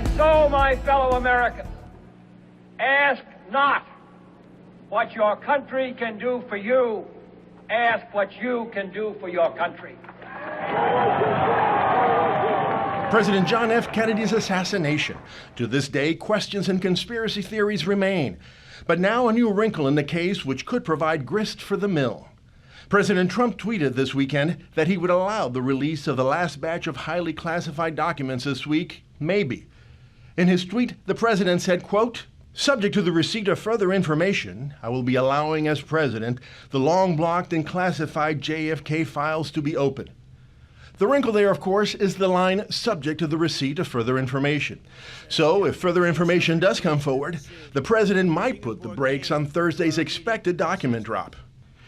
And so, my fellow Americans, ask not what your country can do for you. Ask what you can do for your country. President John F. Kennedy's assassination. To this day, questions and conspiracy theories remain. But now a new wrinkle in the case which could provide grist for the mill. President Trump tweeted this weekend that he would allow the release of the last batch of highly classified documents this week, maybe. In his tweet, the president said, quote, "Subject to the receipt of further information, I will be allowing as president the long blocked and classified JFK files to be open." The wrinkle there, of course, is the line "subject to the receipt of further information." So, if further information does come forward, the president might put the brakes on Thursday's expected document drop.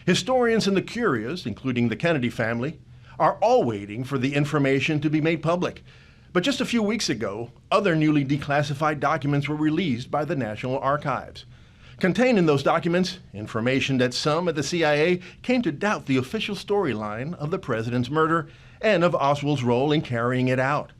Historians and the curious, including the Kennedy family, are all waiting for the information to be made public. But just a few weeks ago, other newly declassified documents were released by the National Archives. Contained in those documents, information that some at the CIA came to doubt the official storyline of the president's murder and of Oswald's role in carrying it out.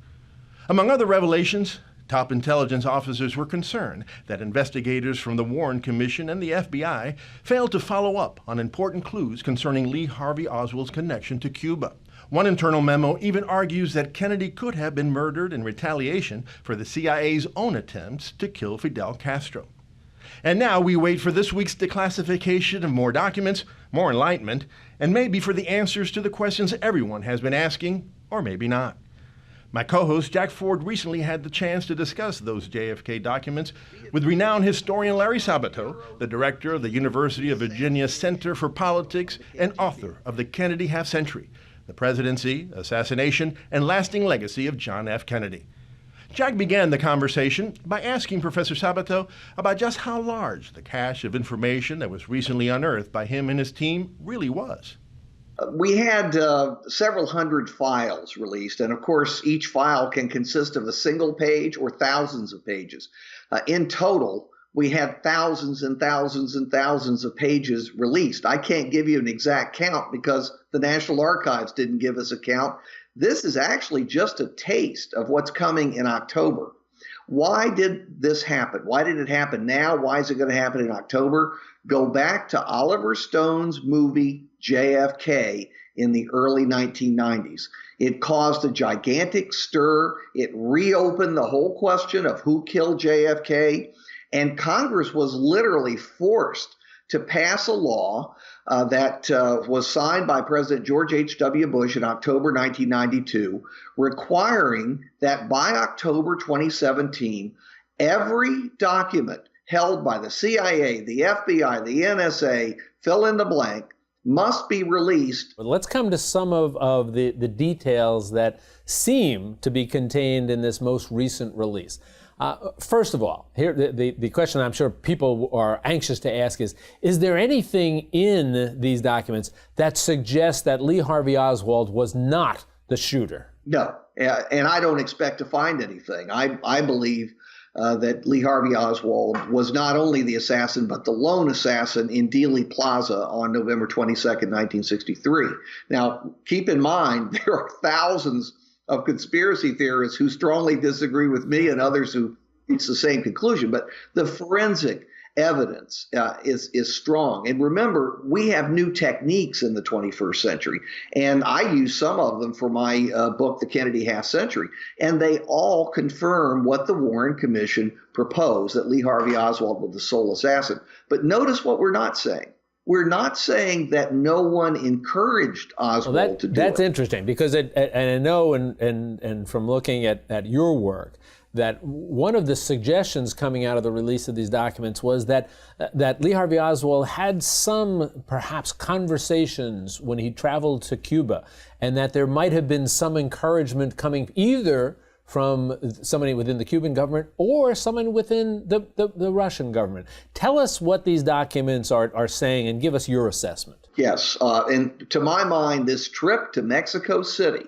Among other revelations, top intelligence officers were concerned that investigators from the Warren Commission and the FBI failed to follow up on important clues concerning Lee Harvey Oswald's connection to Cuba. One internal memo even argues that Kennedy could have been murdered in retaliation for the CIA's own attempts to kill Fidel Castro. And now we wait for this week's declassification of more documents, more enlightenment, and maybe for the answers to the questions everyone has been asking, or maybe not. My co-host Jack Ford recently had the chance to discuss those JFK documents with renowned historian Larry Sabato, the director of the University of Virginia Center for Politics and author of The Kennedy Half-Century, The Presidency, Assassination, and Lasting Legacy of John F. Kennedy. Jack began the conversation by asking Professor Sabato about just how large the cache of information that was recently unearthed by him and his team really was. We had several hundred files released, and of course, each file can consist of a single page or thousands of pages. In total, we had thousands and thousands and thousands of pages released. I can't give you an exact count because the National Archives didn't give us a count. This is actually just a taste of what's coming in October. Why did this happen? Why did it happen now? Why is it going to happen in October? Go back to Oliver Stone's movie JFK in the early 1990s. It caused a gigantic stir. It reopened the whole question of who killed JFK. And Congress was literally forced to pass a law that was signed by President George H.W. Bush in October 1992, requiring that by October 2017, every document held by the CIA, the FBI, the NSA, fill in the blank, must be released. But let's come to some of the details that seem to be contained in this most recent release. First of all, here the question I'm sure people are anxious to ask is there anything in these documents that suggests that Lee Harvey Oswald was not the shooter? No, and I don't expect to find anything. I believe that Lee Harvey Oswald was not only the assassin, but the lone assassin in Dealey Plaza on November 22nd, 1963. Now, keep in mind, there are thousands of conspiracy theorists who strongly disagree with me and others who reach the same conclusion. But the forensic evidence is strong. And remember, we have new techniques in the 21st century. And I use some of them for my book, The Kennedy Half-Century. And they all confirm what the Warren Commission proposed, that Lee Harvey Oswald was the sole assassin. But notice what we're not saying. We're not saying that no one encouraged Oswald to do it. That's interesting, because and I know, and from looking at your work, that one of the suggestions coming out of the release of these documents was that Lee Harvey Oswald had some perhaps conversations when he traveled to Cuba, and that there might have been some encouragement coming either from somebody within the Cuban government or someone within the Russian government. Tell us what these documents are saying and give us your assessment. Yes, and to my mind, this trip to Mexico City,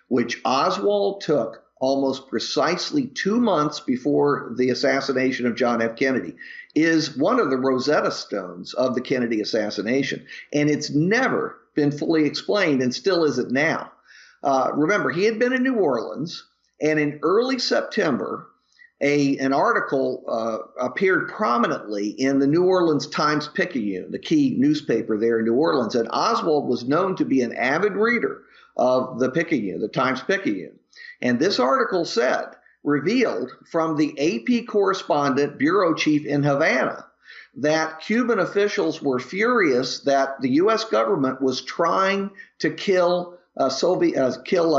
which Oswald took almost precisely 2 months before the assassination of John F. Kennedy, is one of the Rosetta Stones of the Kennedy assassination. And it's never been fully explained, and still isn't now. Remember, he had been in New Orleans, and in early September, an article appeared prominently in the New Orleans Times-Picayune, the key newspaper there in New Orleans. And Oswald was known to be an avid reader of the Picayune, the Times-Picayune. And this article revealed from the AP correspondent, bureau chief in Havana, that Cuban officials were furious that the U.S. government was trying to kill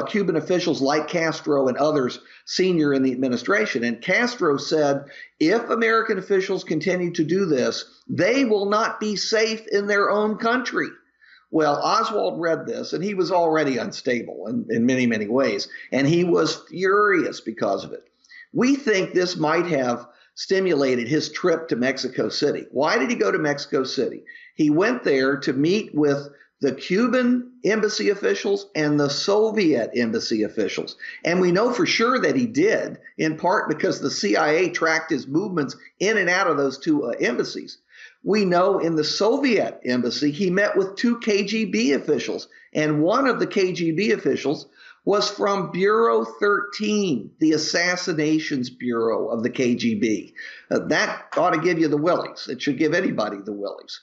Cuban officials like Castro and others senior in the administration. And Castro said, if American officials continue to do this, they will not be safe in their own country. Well, Oswald read this, and he was already unstable in many, many ways, and he was furious because of it. We think this might have stimulated his trip to Mexico City. Why did he go to Mexico City? He went there to meet with the Cuban embassy officials and the Soviet embassy officials. And we know for sure that he did, in part because the CIA tracked his movements in and out of those two embassies. We know in the Soviet embassy, he met with two KGB officials, and one of the KGB officials was from Bureau 13, the Assassinations Bureau of the KGB. That ought to give you the willies. It should give anybody the willies.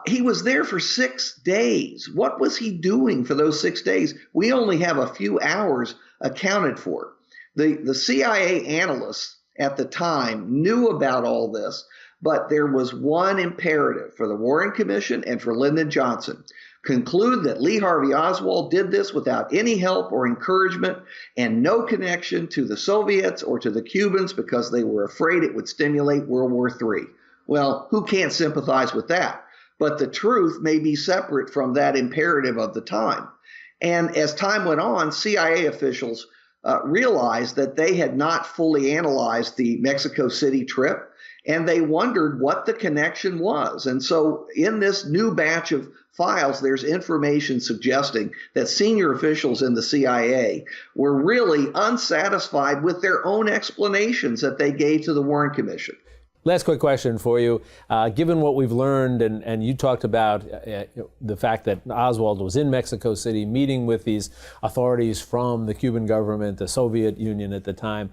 He was there for 6 days. What was he doing for those 6 days? We only have a few hours accounted for. The CIA analysts at the time knew about all this, but there was one imperative for the Warren Commission and for Lyndon Johnson. Conclude that Lee Harvey Oswald did this without any help or encouragement and no connection to the Soviets or to the Cubans because they were afraid it would stimulate World War III. Well, who can't sympathize with that? But the truth may be separate from that imperative of the time. And as time went on, CIA officials realized that they had not fully analyzed the Mexico City trip, and they wondered what the connection was. And so in this new batch of files, there's information suggesting that senior officials in the CIA were really unsatisfied with their own explanations that they gave to the Warren Commission. Last quick question for you. Given what we've learned, and you talked about the fact that Oswald was in Mexico City meeting with these authorities from the Cuban government, the Soviet Union at the time,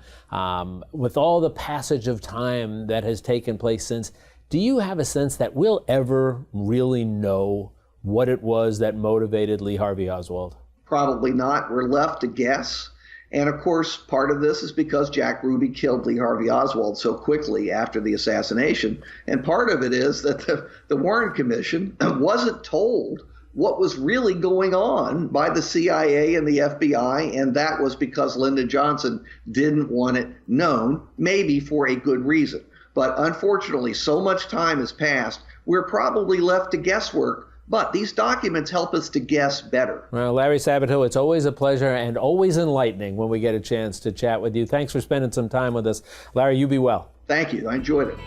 with all the passage of time that has taken place since, do you have a sense that we'll ever really know what it was that motivated Lee Harvey Oswald? Probably not. We're left to guess. And of course, part of this is because Jack Ruby killed Lee Harvey Oswald so quickly after the assassination. And part of it is that the Warren Commission wasn't told what was really going on by the CIA and the FBI. And that was because Lyndon Johnson didn't want it known, maybe for a good reason. But unfortunately, so much time has passed, we're probably left to guesswork. But these documents help us to guess better. Well, Larry Sabato, it's always a pleasure and always enlightening when we get a chance to chat with you. Thanks for spending some time with us. Larry, you be well. Thank you. I enjoyed it.